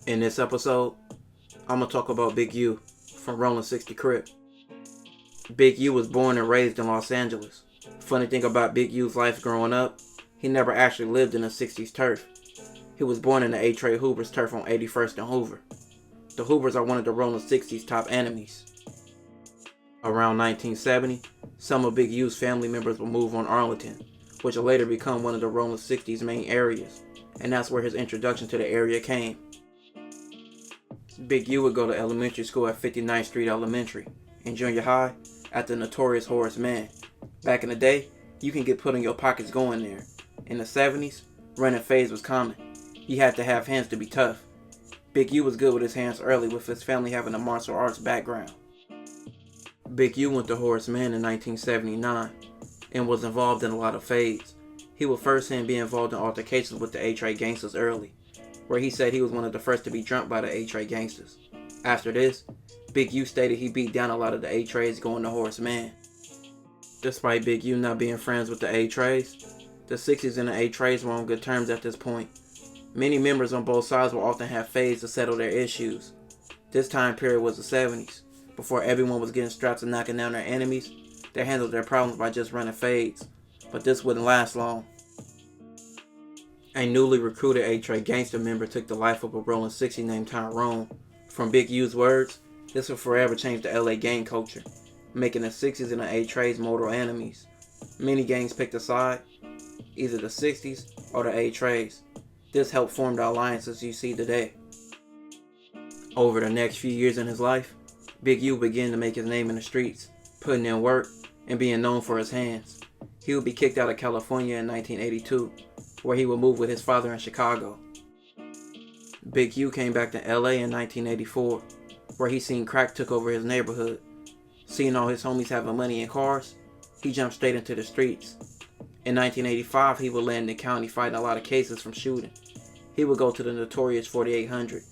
In this episode, I'm going to talk about Big U from Rolling 60 Crip. Big U was born and raised in Los Angeles. Funny thing about Big U's life growing up, he never actually lived in the 60s turf. He was born in the A. Trey Hoover's turf on 81st and Hoover. The Hoovers are one of the Rolling 60's top enemies. Around 1970, some of Big U's family members would move on Arlington, which would later become one of the Rolling 60's main areas, and that's where his introduction to the area came. Big U would go to elementary school at 59th Street Elementary, and junior high at the notorious Horace Mann. Back in the day, you can get put in your pockets going there. In the 70s, running fades was common. You had to have hands to be tough. Big U was good with his hands early, with his family having a martial arts background. Big U went to Horace Mann in 1979 and was involved in a lot of fades. He would firsthand be involved in altercations with the A. Trey gangsters early, where he said he was one of the first to be jumped by the A. Trey gangsters. After this, Big U stated he beat down a lot of the A. Treys going to Horace Mann. Despite Big U not being friends with the A. Treys, the 60s and the A. Treys were on good terms at this point. Many members on both sides will often have fades to settle their issues. This time period was the 70s. Before everyone was getting strapped and knocking down their enemies, they handled their problems by just running fades. But this wouldn't last long. A newly recruited A. Trey gangster member took the life of a Rolling 60 named Tyrone. From Big U's words, this would forever change the LA gang culture, making the 60s and the A. Treys mortal enemies. Many gangs picked a side, either the 60s or the A. Treys. This helped form the alliances you see today. Over the next few years in his life, Big U began to make his name in the streets, putting in work and being known for his hands. He would be kicked out of California in 1982, where he would move with his father in Chicago. Big U came back to LA in 1984, where he seen crack took over his neighborhood. Seeing all his homies having money and cars, he jumped straight into the streets. In 1985, he would land in the county fighting a lot of cases from shooting. He would go to the notorious 4800,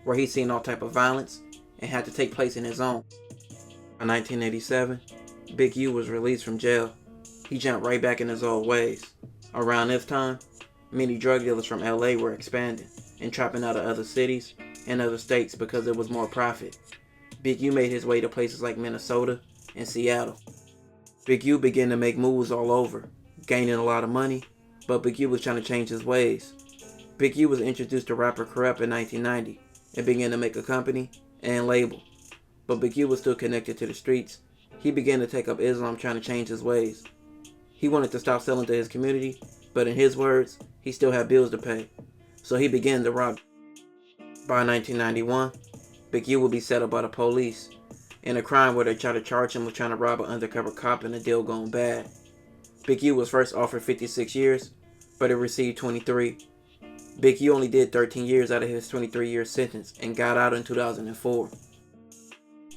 where he seen all type of violence and had to take place in his own. In 1987, Big U was released from jail. He jumped right back in his old ways. Around this time, many drug dealers from LA were expanding and trapping out of other cities and other states because there was more profit. Big U made his way to places like Minnesota and Seattle. Big U began to make moves all over, gaining a lot of money, but Big U was trying to change his ways. Big U was introduced to rapper Crip in 1990 and began to make a company and label. But Big U was still connected to the streets. He began to take up Islam, trying to change his ways. He wanted to stop selling to his community, but in his words, he still had bills to pay. So he began to rob. By 1991, Big U would be set up by the police in a crime where they tried to charge him with trying to rob an undercover cop and the deal going bad. Big U was first offered 56 years, but he received 23. Big U only did 13 years out of his 23-year sentence and got out in 2004.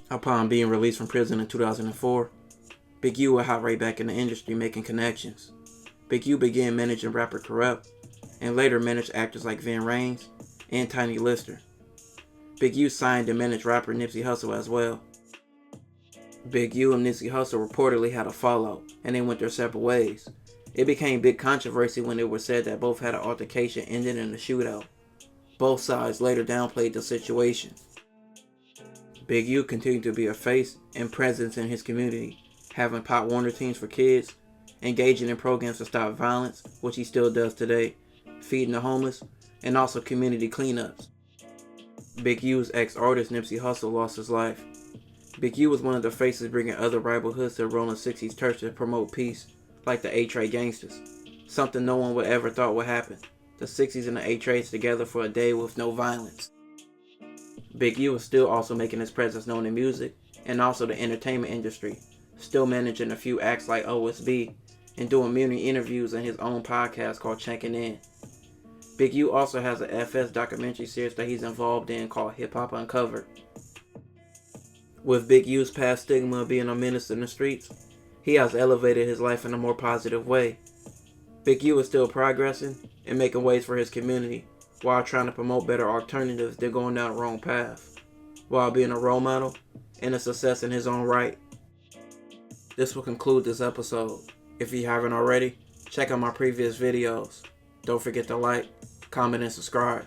Upon being released from prison in 2004, Big U would hop right back in the industry making connections. Big U began managing rapper Crip and later managed actors like Vin Raines and Tiny Lister. Big U signed and managed rapper Nipsey Hussle as well. Big U and Nipsey Hussle reportedly had a fallout and they went their separate ways. It became big controversy when it was said that both had an altercation ending in a shootout. Both sides later downplayed the situation. Big U continued to be a face and presence in his community, having Pop Warner teams for kids, engaging in programs to stop violence, which he still does today, feeding the homeless, and also community cleanups. Big U's ex-artist Nipsey Hussle lost his life. Big U was one of the faces bringing other rival hoods to Rolling 60's turf to promote peace, like the A. Trey gangsters. Something no one would ever thought would happen. The 60s and the A. Treys together for a day with no violence. Big U is still also making his presence known in music and also the entertainment industry, still managing a few acts like OSB and doing many interviews in his own podcast called Checking In. Big U also has a FS documentary series that he's involved in called Hip Hop Uncovered. With Big U's past stigma of being a menace in the streets, he has elevated his life in a more positive way. Big U is still progressing and making ways for his community while trying to promote better alternatives than going down the wrong path, while being a role model and a success in his own right. This will conclude this episode. If you haven't already, check out my previous videos. Don't forget to like, comment, and subscribe.